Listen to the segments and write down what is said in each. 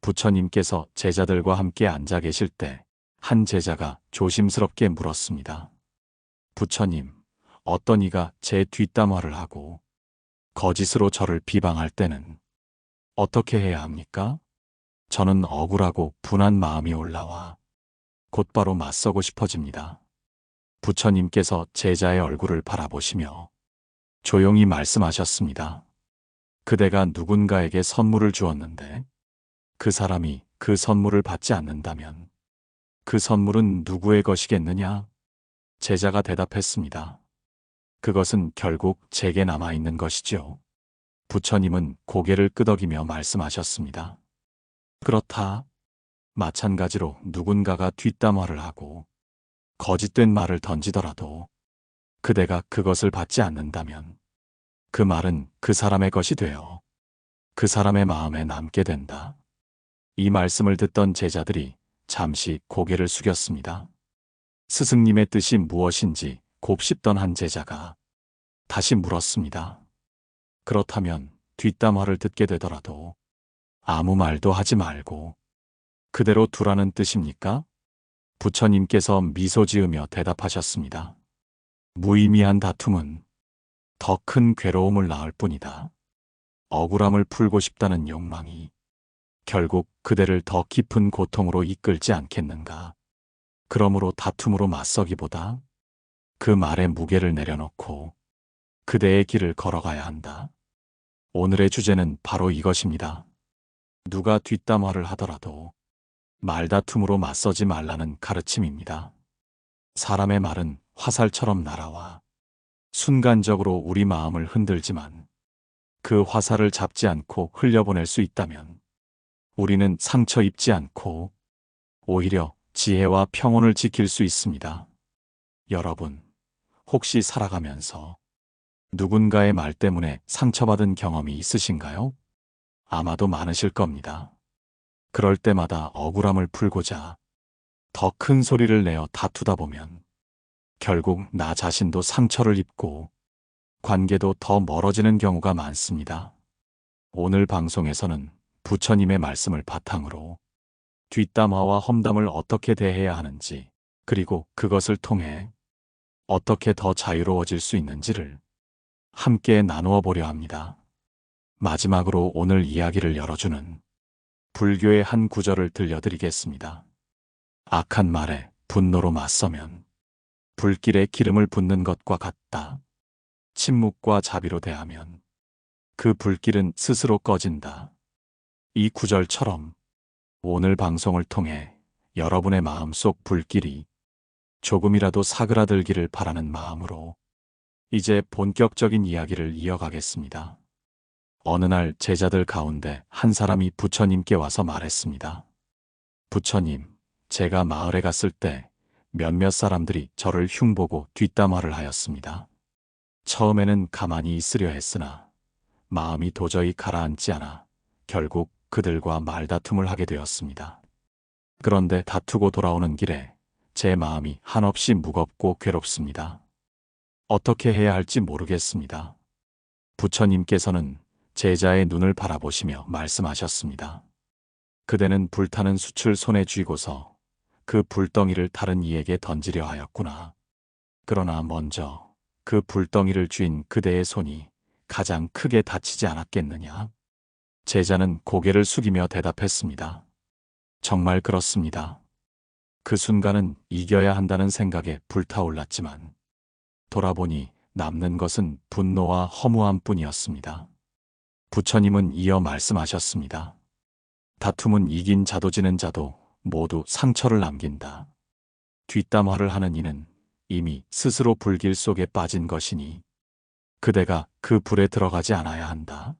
부처님께서 제자들과 함께 앉아 계실 때 한 제자가 조심스럽게 물었습니다. 부처님, 어떤 이가 제 뒷담화를 하고 거짓으로 저를 비방할 때는 어떻게 해야 합니까? 저는 억울하고 분한 마음이 올라와 곧바로 맞서고 싶어집니다. 부처님께서 제자의 얼굴을 바라보시며 조용히 말씀하셨습니다. 그대가 누군가에게 선물을 주었는데 그 사람이 그 선물을 받지 않는다면 그 선물은 누구의 것이겠느냐? 제자가 대답했습니다. 그것은 결국 제게 남아있는 것이지요. 부처님은 고개를 끄덕이며 말씀하셨습니다. 그렇다. 마찬가지로 누군가가 뒷담화를 하고 거짓된 말을 던지더라도 그대가 그것을 받지 않는다면 그 말은 그 사람의 것이 되어 그 사람의 마음에 남게 된다. 이 말씀을 듣던 제자들이 잠시 고개를 숙였습니다. 스승님의 뜻이 무엇인지 곱씹던 한 제자가 다시 물었습니다. 그렇다면 뒷담화를 듣게 되더라도 아무 말도 하지 말고 그대로 두라는 뜻입니까? 부처님께서 미소 지으며 대답하셨습니다. 무의미한 다툼은 더 큰 괴로움을 낳을 뿐이다. 억울함을 풀고 싶다는 욕망이 결국 그대를 더 깊은 고통으로 이끌지 않겠는가. 그러므로 다툼으로 맞서기보다 그 말의 무게를 내려놓고 그대의 길을 걸어가야 한다. 오늘의 주제는 바로 이것입니다. 누가 뒷담화를 하더라도 말다툼으로 맞서지 말라는 가르침입니다. 사람의 말은 화살처럼 날아와 순간적으로 우리 마음을 흔들지만 그 화살을 잡지 않고 흘려보낼 수 있다면 우리는 상처 입지 않고 오히려 지혜와 평온을 지킬 수 있습니다. 여러분, 혹시 살아가면서 누군가의 말 때문에 상처받은 경험이 있으신가요? 아마도 많으실 겁니다. 그럴 때마다 억울함을 풀고자 더 큰 소리를 내어 다투다 보면 결국 나 자신도 상처를 입고 관계도 더 멀어지는 경우가 많습니다. 오늘 방송에서는 부처님의 말씀을 바탕으로 뒷담화와 험담을 어떻게 대해야 하는지, 그리고 그것을 통해 어떻게 더 자유로워질 수 있는지를 함께 나누어 보려 합니다. 마지막으로 오늘 이야기를 열어주는 불교의 한 구절을 들려드리겠습니다. 악한 말에 분노로 맞서면 불길에 기름을 붓는 것과 같다. 침묵과 자비로 대하면 그 불길은 스스로 꺼진다. 이 구절처럼 오늘 방송을 통해 여러분의 마음속 불길이 조금이라도 사그라들기를 바라는 마음으로 이제 본격적인 이야기를 이어가겠습니다. 어느 날 제자들 가운데 한 사람이 부처님께 와서 말했습니다. 부처님, 제가 마을에 갔을 때 몇몇 사람들이 저를 흉보고 뒷담화를 하였습니다. 처음에는 가만히 있으려 했으나 마음이 도저히 가라앉지 않아 결국 그들과 말다툼을 하게 되었습니다. 그런데 다투고 돌아오는 길에 제 마음이 한없이 무겁고 괴롭습니다. 어떻게 해야 할지 모르겠습니다. 부처님께서는 제자의 눈을 바라보시며 말씀하셨습니다. 그대는 불타는 숯을 손에 쥐고서 그 불덩이를 다른 이에게 던지려 하였구나. 그러나 먼저 그 불덩이를 쥔 그대의 손이 가장 크게 다치지 않았겠느냐? 제자는 고개를 숙이며 대답했습니다. 정말 그렇습니다. 그 순간은 이겨야 한다는 생각에 불타올랐지만 돌아보니 남는 것은 분노와 허무함 뿐이었습니다. 부처님은 이어 말씀하셨습니다. 다툼은 이긴 자도 지는 자도 모두 상처를 남긴다. 뒷담화를 하는 이는 이미 스스로 불길 속에 빠진 것이니 그대가 그 불에 들어가지 않아야 한다.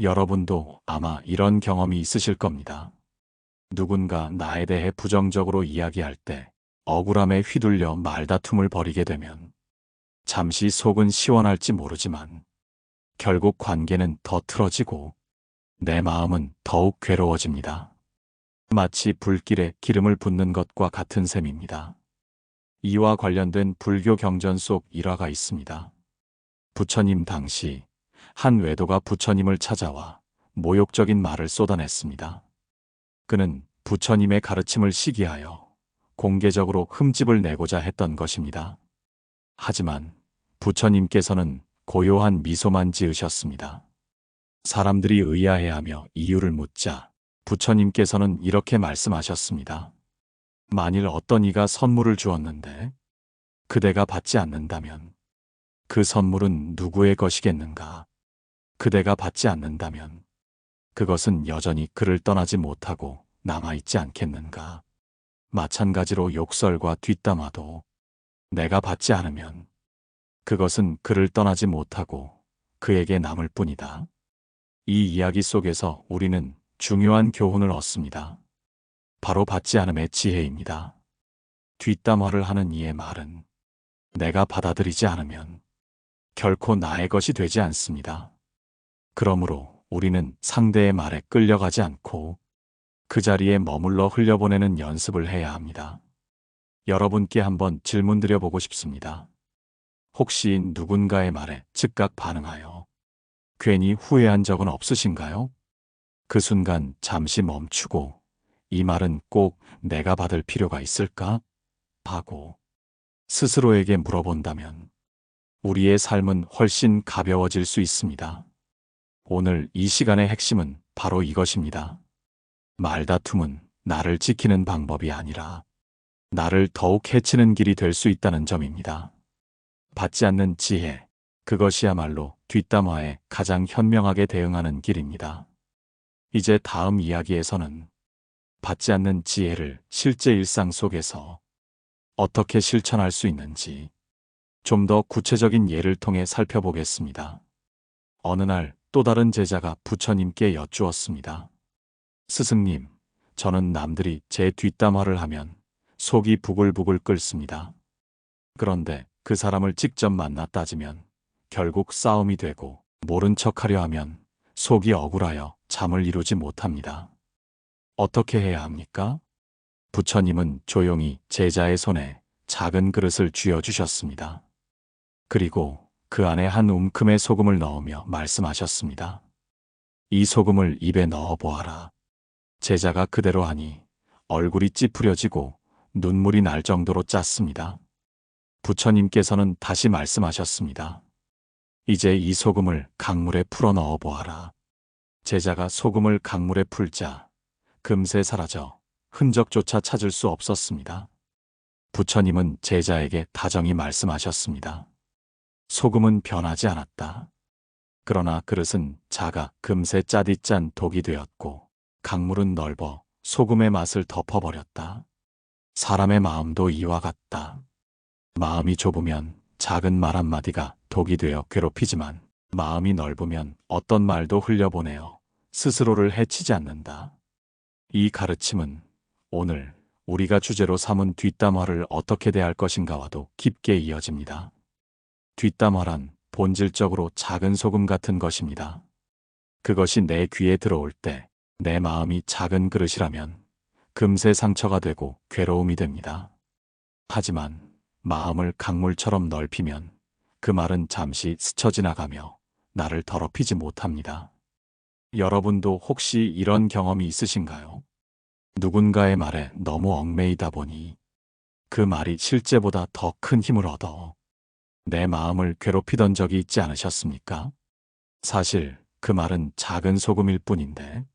여러분도 아마 이런 경험이 있으실 겁니다. 누군가 나에 대해 부정적으로 이야기할 때 억울함에 휘둘려 말다툼을 벌이게 되면 잠시 속은 시원할지 모르지만 결국 관계는 더 틀어지고 내 마음은 더욱 괴로워집니다. 마치 불길에 기름을 붓는 것과 같은 셈입니다. 이와 관련된 불교 경전 속 일화가 있습니다. 부처님 당시 한 외도가 부처님을 찾아와 모욕적인 말을 쏟아냈습니다. 그는 부처님의 가르침을 시기하여 공개적으로 흠집을 내고자 했던 것입니다. 하지만 부처님께서는 고요한 미소만 지으셨습니다. 사람들이 의아해하며 이유를 묻자 부처님께서는 이렇게 말씀하셨습니다. 만일 어떤 이가 선물을 주었는데 그대가 받지 않는다면 그 선물은 누구의 것이겠는가? 그대가 받지 않는다면 그것은 여전히 그를 떠나지 못하고 남아있지 않겠는가? 마찬가지로 욕설과 뒷담화도 내가 받지 않으면 그것은 그를 떠나지 못하고 그에게 남을 뿐이다. 이 이야기 속에서 우리는 중요한 교훈을 얻습니다. 바로 받지 않음의 지혜입니다. 뒷담화를 하는 이의 말은 내가 받아들이지 않으면 결코 나의 것이 되지 않습니다. 그러므로 우리는 상대의 말에 끌려가지 않고 그 자리에 머물러 흘려보내는 연습을 해야 합니다. 여러분께 한번 질문 드려보고 싶습니다. 혹시 누군가의 말에 즉각 반응하여 괜히 후회한 적은 없으신가요? 그 순간 잠시 멈추고 이 말은 꼭 내가 받을 필요가 있을까? 하고 스스로에게 물어본다면 우리의 삶은 훨씬 가벼워질 수 있습니다. 오늘 이 시간의 핵심은 바로 이것입니다. 말다툼은 나를 지키는 방법이 아니라 나를 더욱 해치는 길이 될 수 있다는 점입니다. 받지 않는 지혜, 그것이야말로 뒷담화에 가장 현명하게 대응하는 길입니다. 이제 다음 이야기에서는 받지 않는 지혜를 실제 일상 속에서 어떻게 실천할 수 있는지 좀 더 구체적인 예를 통해 살펴보겠습니다. 어느 날 또 다른 제자가 부처님께 여쭈었습니다. 스승님, 저는 남들이 제 뒷담화를 하면 속이 부글부글 끓습니다. 그런데 그 사람을 직접 만나 따지면 결국 싸움이 되고 모른 척하려 하면 속이 억울하여 잠을 이루지 못합니다. 어떻게 해야 합니까? 부처님은 조용히 제자의 손에 작은 그릇을 쥐어주셨습니다. 그리고 그 안에 한 움큼의 소금을 넣으며 말씀하셨습니다. 이 소금을 입에 넣어 보아라. 제자가 그대로 하니 얼굴이 찌푸려지고 눈물이 날 정도로 짰습니다. 부처님께서는 다시 말씀하셨습니다. 이제 이 소금을 강물에 풀어 넣어 보아라. 제자가 소금을 강물에 풀자 금세 사라져 흔적조차 찾을 수 없었습니다. 부처님은 제자에게 다정히 말씀하셨습니다. 소금은 변하지 않았다. 그러나 그릇은 작아 금세 짜디 짠 독이 되었고 강물은 넓어 소금의 맛을 덮어버렸다. 사람의 마음도 이와 같다. 마음이 좁으면 작은 말 한마디가 독이 되어 괴롭히지만 마음이 넓으면 어떤 말도 흘려보내어 스스로를 해치지 않는다. 이 가르침은 오늘 우리가 주제로 삼은 뒷담화를 어떻게 대할 것인가와도 깊게 이어집니다. 뒷담화란 본질적으로 작은 소금 같은 것입니다. 그것이 내 귀에 들어올 때 내 마음이 작은 그릇이라면 금세 상처가 되고 괴로움이 됩니다. 하지만 마음을 강물처럼 넓히면 그 말은 잠시 스쳐 지나가며 나를 더럽히지 못합니다. 여러분도 혹시 이런 경험이 있으신가요? 누군가의 말에 너무 얽매이다 보니 그 말이 실제보다 더 큰 힘을 얻어 내 마음을 괴롭히던 적이 있지 않으셨습니까? 사실 그 말은 작은 소금일 뿐인데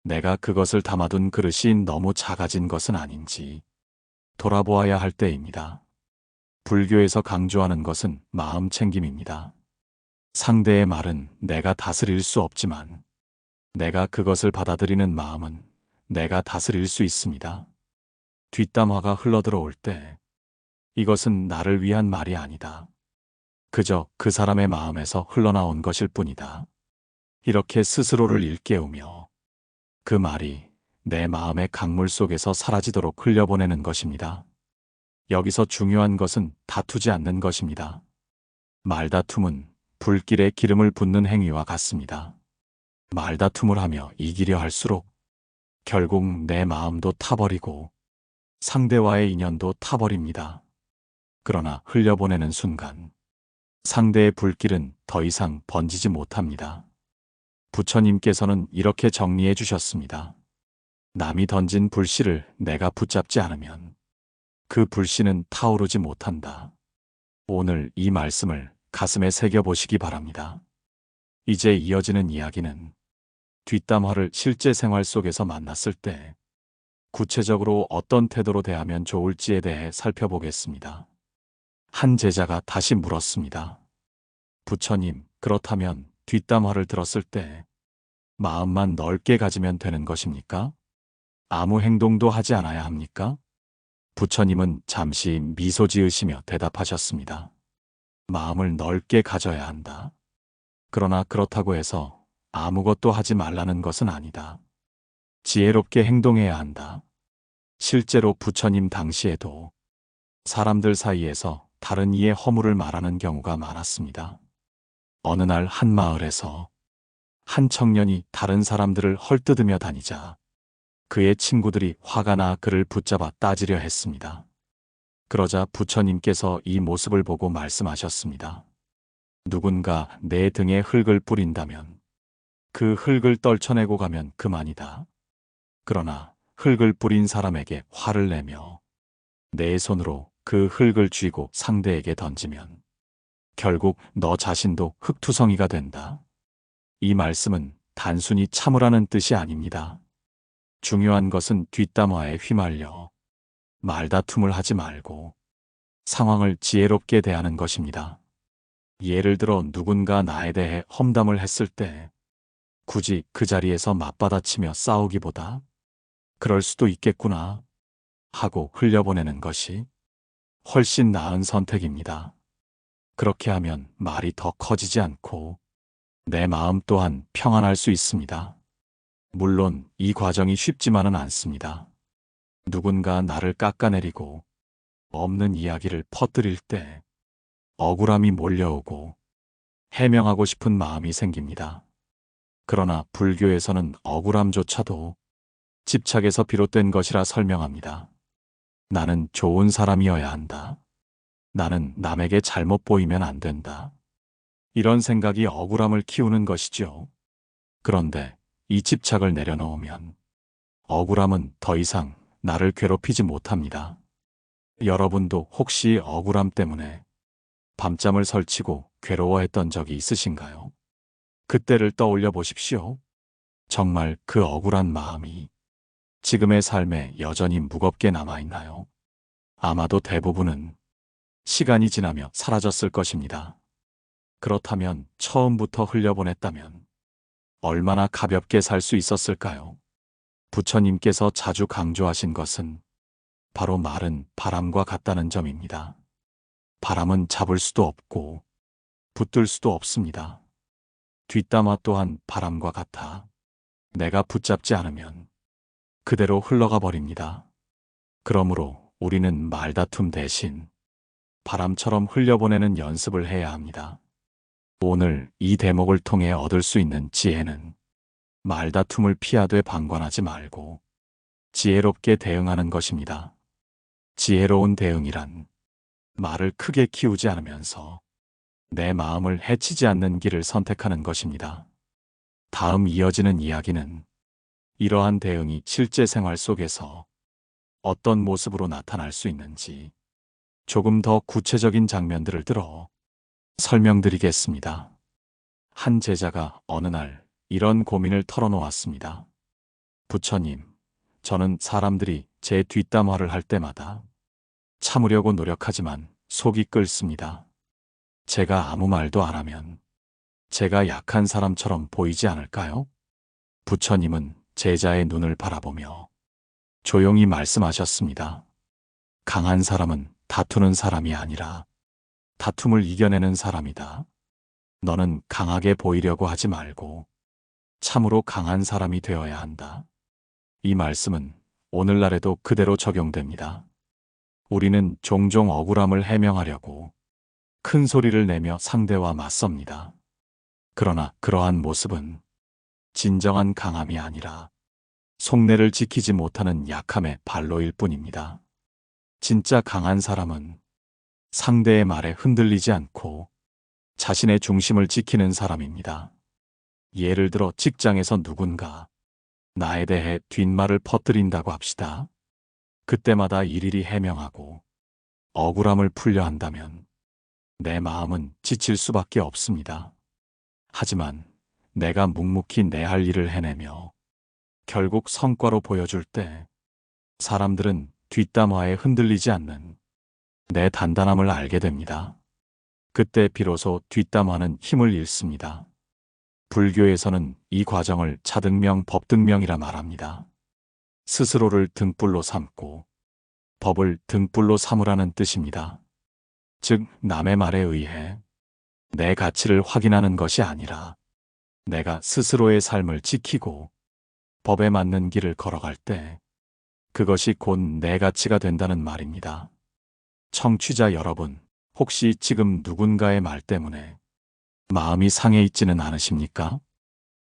내가 그것을 담아둔 그릇이 너무 작아진 것은 아닌지 돌아보아야 할 때입니다. 불교에서 강조하는 것은 마음 챙김입니다. 상대의 말은 내가 다스릴 수 없지만 내가 그것을 받아들이는 마음은 내가 다스릴 수 있습니다. 뒷담화가 흘러들어올 때 이것은 나를 위한 말이 아니다. 그저 그 사람의 마음에서 흘러나온 것일 뿐이다. 이렇게 스스로를 일깨우며 그 말이 내 마음의 강물 속에서 사라지도록 흘려보내는 것입니다. 여기서 중요한 것은 다투지 않는 것입니다. 말다툼은 불길에 기름을 붓는 행위와 같습니다. 말다툼을 하며 이기려 할수록 결국 내 마음도 타버리고 상대와의 인연도 타버립니다. 그러나 흘려보내는 순간 상대의 불길은 더 이상 번지지 못합니다. 부처님께서는 이렇게 정리해 주셨습니다. 남이 던진 불씨를 내가 붙잡지 않으면 그 불씨는 타오르지 못한다. 오늘 이 말씀을 가슴에 새겨보시기 바랍니다. 이제 이어지는 이야기는 뒷담화를 실제 생활 속에서 만났을 때 구체적으로 어떤 태도로 대하면 좋을지에 대해 살펴보겠습니다. 한 제자가 다시 물었습니다. 부처님, 그렇다면 뒷담화를 들었을 때 마음만 넓게 가지면 되는 것입니까? 아무 행동도 하지 않아야 합니까? 부처님은 잠시 미소 지으시며 대답하셨습니다. 마음을 넓게 가져야 한다. 그러나 그렇다고 해서 아무것도 하지 말라는 것은 아니다. 지혜롭게 행동해야 한다. 실제로 부처님 당시에도 사람들 사이에서 다른 이의 허물을 말하는 경우가 많았습니다. 어느 날 한 마을에서 한 청년이 다른 사람들을 헐뜯으며 다니자 그의 친구들이 화가 나 그를 붙잡아 따지려 했습니다. 그러자 부처님께서 이 모습을 보고 말씀하셨습니다. 누군가 내 등에 흙을 뿌린다면 그 흙을 떨쳐내고 가면 그만이다. 그러나 흙을 뿌린 사람에게 화를 내며 내 손으로 그 흙을 쥐고 상대에게 던지면 결국 너 자신도 흙투성이가 된다. 이 말씀은 단순히 참으라는 뜻이 아닙니다. 중요한 것은 뒷담화에 휘말려 말다툼을 하지 말고 상황을 지혜롭게 대하는 것입니다. 예를 들어 누군가 나에 대해 험담을 했을 때 굳이 그 자리에서 맞받아치며 싸우기보다 그럴 수도 있겠구나 하고 흘려보내는 것이 훨씬 나은 선택입니다. 그렇게 하면 말이 더 커지지 않고 내 마음 또한 평안할 수 있습니다. 물론 이 과정이 쉽지만은 않습니다. 누군가 나를 깎아내리고 없는 이야기를 퍼뜨릴 때 억울함이 몰려오고 해명하고 싶은 마음이 생깁니다. 그러나 불교에서는 억울함조차도 집착에서 비롯된 것이라 설명합니다. 나는 좋은 사람이어야 한다. 나는 남에게 잘못 보이면 안 된다. 이런 생각이 억울함을 키우는 것이죠. 그런데 이 집착을 내려놓으면 억울함은 더 이상 나를 괴롭히지 못합니다. 여러분도 혹시 억울함 때문에 밤잠을 설치고 괴로워했던 적이 있으신가요? 그때를 떠올려 보십시오. 정말 그 억울한 마음이 지금의 삶에 여전히 무겁게 남아있나요? 아마도 대부분은 시간이 지나며 사라졌을 것입니다. 그렇다면 처음부터 흘려보냈다면 얼마나 가볍게 살 수 있었을까요? 부처님께서 자주 강조하신 것은 바로 말은 바람과 같다는 점입니다. 바람은 잡을 수도 없고 붙들 수도 없습니다. 뒷담화 또한 바람과 같아 내가 붙잡지 않으면 그대로 흘러가 버립니다. 그러므로 우리는 말다툼 대신 바람처럼 흘려보내는 연습을 해야 합니다. 오늘 이 대목을 통해 얻을 수 있는 지혜는 말다툼을 피하되 방관하지 말고 지혜롭게 대응하는 것입니다. 지혜로운 대응이란 말을 크게 키우지 않으면서 내 마음을 해치지 않는 길을 선택하는 것입니다. 다음 이어지는 이야기는 이러한 대응이 실제 생활 속에서 어떤 모습으로 나타날 수 있는지 조금 더 구체적인 장면들을 들어 설명드리겠습니다. 한 제자가 어느 날 이런 고민을 털어놓았습니다. 부처님, 저는 사람들이 제 뒷담화를 할 때마다 참으려고 노력하지만 속이 끓습니다. 제가 아무 말도 안 하면 제가 약한 사람처럼 보이지 않을까요? 부처님은 제자의 눈을 바라보며 조용히 말씀하셨습니다. 강한 사람은 다투는 사람이 아니라 다툼을 이겨내는 사람이다. 너는 강하게 보이려고 하지 말고 참으로 강한 사람이 되어야 한다. 이 말씀은 오늘날에도 그대로 적용됩니다. 우리는 종종 억울함을 해명하려고 큰 소리를 내며 상대와 맞섭니다. 그러나 그러한 모습은 진정한 강함이 아니라 속내를 지키지 못하는 약함의 발로일 뿐입니다. 진짜 강한 사람은 상대의 말에 흔들리지 않고 자신의 중심을 지키는 사람입니다. 예를 들어 직장에서 누군가 나에 대해 뒷말을 퍼뜨린다고 합시다. 그때마다 일일이 해명하고 억울함을 풀려 한다면 내 마음은 지칠 수밖에 없습니다. 하지만 내가 묵묵히 내 할 일을 해내며 결국 성과로 보여줄 때 사람들은 뒷담화에 흔들리지 않는 내 단단함을 알게 됩니다. 그때 비로소 뒷담화는 힘을 잃습니다. 불교에서는 이 과정을 차등명, 법등명이라 말합니다. 스스로를 등불로 삼고 법을 등불로 삼으라는 뜻입니다. 즉, 남의 말에 의해 내 가치를 확인하는 것이 아니라 내가 스스로의 삶을 지키고 법에 맞는 길을 걸어갈 때 그것이 곧 내 가치가 된다는 말입니다. 청취자 여러분, 혹시 지금 누군가의 말 때문에 마음이 상해 있지는 않으십니까?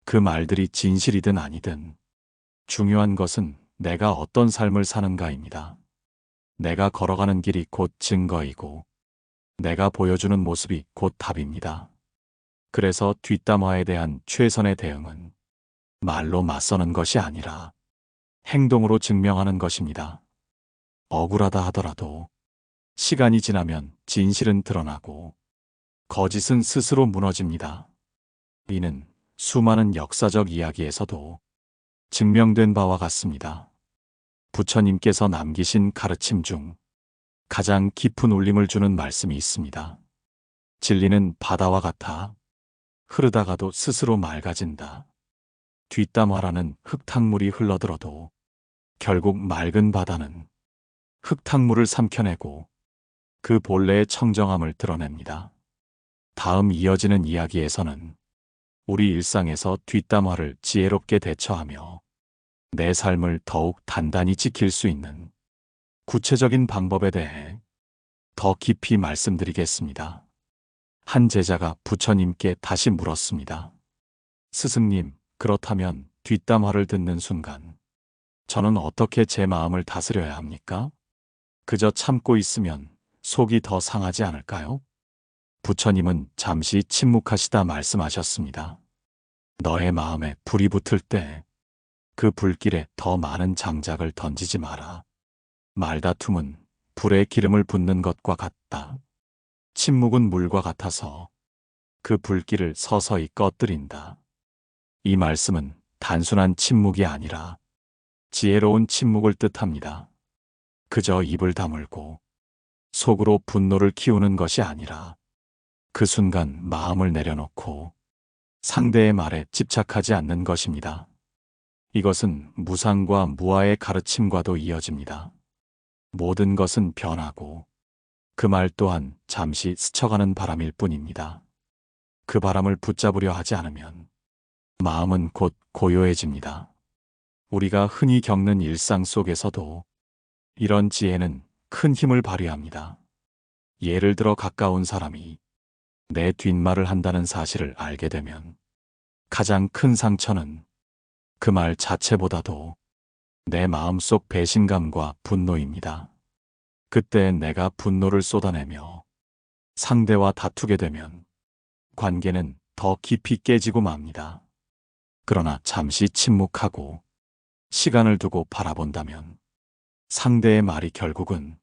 그 말들이 진실이든 아니든 중요한 것은 내가 어떤 삶을 사는가입니다. 내가 걸어가는 길이 곧 증거이고 내가 보여주는 모습이 곧 답입니다. 그래서 뒷담화에 대한 최선의 대응은 말로 맞서는 것이 아니라 행동으로 증명하는 것입니다. 억울하다 하더라도 시간이 지나면 진실은 드러나고 거짓은 스스로 무너집니다. 이는 수많은 역사적 이야기에서도 증명된 바와 같습니다. 부처님께서 남기신 가르침 중 가장 깊은 울림을 주는 말씀이 있습니다. 진리는 바다와 같아 흐르다가도 스스로 맑아진다. 뒷담화라는 흙탕물이 흘러들어도 결국 맑은 바다는 흙탕물을 삼켜내고 그 본래의 청정함을 드러냅니다. 다음 이어지는 이야기에서는 우리 일상에서 뒷담화를 지혜롭게 대처하며 내 삶을 더욱 단단히 지킬 수 있는 구체적인 방법에 대해 더 깊이 말씀드리겠습니다. 한 제자가 부처님께 다시 물었습니다. 스승님, 그렇다면 뒷담화를 듣는 순간 저는 어떻게 제 마음을 다스려야 합니까? 그저 참고 있으면 속이 더 상하지 않을까요? 부처님은 잠시 침묵하시다 말씀하셨습니다. 너의 마음에 불이 붙을 때 그 불길에 더 많은 장작을 던지지 마라. 말다툼은 불에 기름을 붓는 것과 같다. 침묵은 물과 같아서 그 불길을 서서히 꺼뜨린다. 이 말씀은 단순한 침묵이 아니라 지혜로운 침묵을 뜻합니다. 그저 입을 다물고 속으로 분노를 키우는 것이 아니라 그 순간 마음을 내려놓고 상대의 말에 집착하지 않는 것입니다. 이것은 무상과 무아의 가르침과도 이어집니다. 모든 것은 변하고 그 말 또한 잠시 스쳐가는 바람일 뿐입니다. 그 바람을 붙잡으려 하지 않으면 마음은 곧 고요해집니다. 우리가 흔히 겪는 일상 속에서도 이런 지혜는 큰 힘을 발휘합니다. 예를 들어 가까운 사람이 내 뒷말을 한다는 사실을 알게 되면 가장 큰 상처는 그 말 자체보다도 내 마음속 배신감과 분노입니다. 그때 내가 분노를 쏟아내며 상대와 다투게 되면 관계는 더 깊이 깨지고 맙니다. 그러나 잠시 침묵하고 시간을 두고 바라본다면 상대의 말이 결국은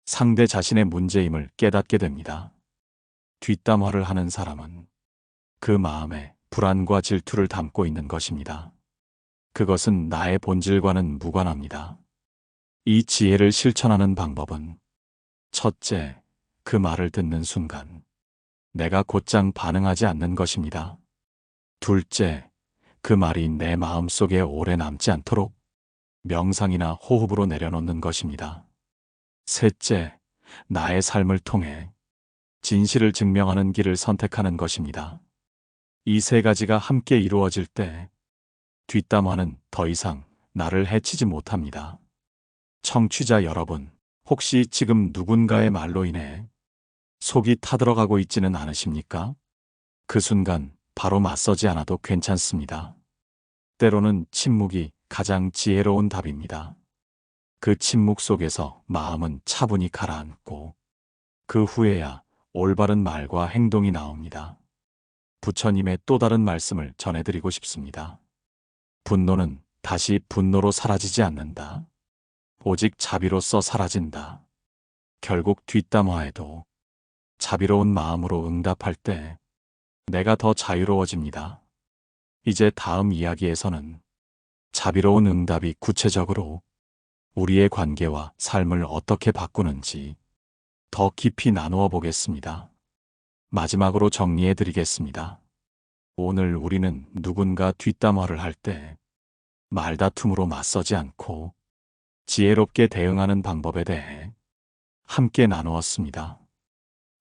상대 자신의 문제임을 깨닫게 됩니다. 뒷담화를 하는 사람은 그 마음에 불안과 질투를 담고 있는 것입니다. 그것은 나의 본질과는 무관합니다. 이 지혜를 실천하는 방법은 첫째, 그 말을 듣는 순간 내가 곧장 반응하지 않는 것입니다. 둘째, 그 말이 내 마음속에 오래 남지 않도록 명상이나 호흡으로 내려놓는 것입니다. 셋째, 나의 삶을 통해 진실을 증명하는 길을 선택하는 것입니다. 이 세 가지가 함께 이루어질 때 뒷담화는 더 이상 나를 해치지 못합니다. 청취자 여러분, 혹시 지금 누군가의 말로 인해 속이 타들어가고 있지는 않으십니까? 그 순간 바로 맞서지 않아도 괜찮습니다. 때로는 침묵이 가장 지혜로운 답입니다. 그 침묵 속에서 마음은 차분히 가라앉고 그 후에야 올바른 말과 행동이 나옵니다. 부처님의 또 다른 말씀을 전해드리고 싶습니다. 분노는 다시 분노로 사라지지 않는다. 오직 자비로써 사라진다. 결국 뒷담화에도 자비로운 마음으로 응답할 때 내가 더 자유로워집니다. 이제 다음 이야기에서는 자비로운 응답이 구체적으로 우리의 관계와 삶을 어떻게 바꾸는지 더 깊이 나누어 보겠습니다. 마지막으로 정리해 드리겠습니다. 오늘 우리는 누군가 뒷담화를 할 때 말다툼으로 맞서지 않고 지혜롭게 대응하는 방법에 대해 함께 나누었습니다.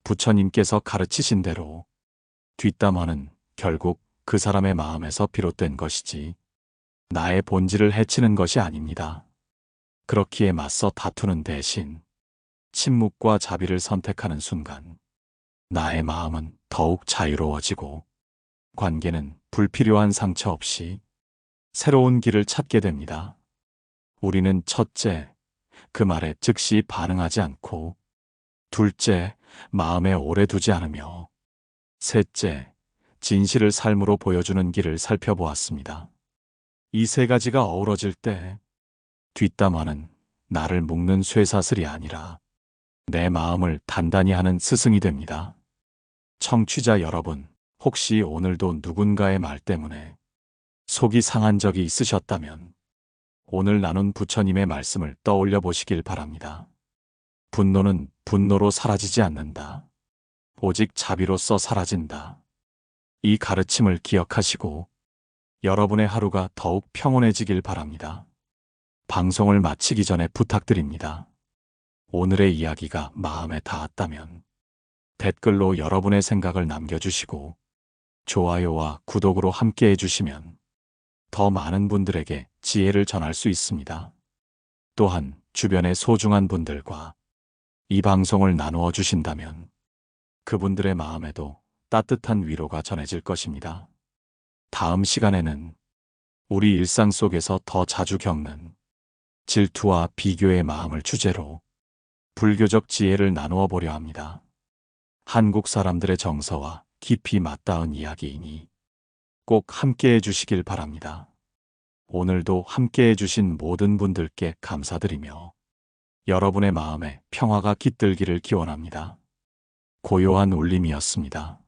부처님께서 가르치신 대로 뒷담화는 결국 그 사람의 마음에서 비롯된 것이지 나의 본질을 해치는 것이 아닙니다. 그렇기에 맞서 다투는 대신 침묵과 자비를 선택하는 순간 나의 마음은 더욱 자유로워지고 관계는 불필요한 상처 없이 새로운 길을 찾게 됩니다. 우리는 첫째, 그 말에 즉시 반응하지 않고 둘째, 마음에 오래 두지 않으며 셋째, 진실을 삶으로 보여주는 길을 살펴보았습니다. 이 세 가지가 어우러질 때 뒷담화는 나를 묶는 쇠사슬이 아니라 내 마음을 단단히 하는 스승이 됩니다. 청취자 여러분, 혹시 오늘도 누군가의 말 때문에 속이 상한 적이 있으셨다면 오늘 나눈 부처님의 말씀을 떠올려 보시길 바랍니다. 분노는 분노로 사라지지 않는다. 오직 자비로써 사라진다. 이 가르침을 기억하시고 여러분의 하루가 더욱 평온해지길 바랍니다. 방송을 마치기 전에 부탁드립니다. 오늘의 이야기가 마음에 닿았다면 댓글로 여러분의 생각을 남겨주시고 좋아요와 구독으로 함께 해주시면 더 많은 분들에게 지혜를 전할 수 있습니다. 또한 주변의 소중한 분들과 이 방송을 나누어 주신다면 그분들의 마음에도 따뜻한 위로가 전해질 것입니다. 다음 시간에는 우리 일상 속에서 더 자주 겪는 질투와 비교의 마음을 주제로 불교적 지혜를 나누어 보려 합니다. 한국 사람들의 정서와 깊이 맞닿은 이야기이니 꼭 함께 해주시길 바랍니다. 오늘도 함께 해주신 모든 분들께 감사드리며 여러분의 마음에 평화가 깃들기를 기원합니다. 고요한 울림이었습니다.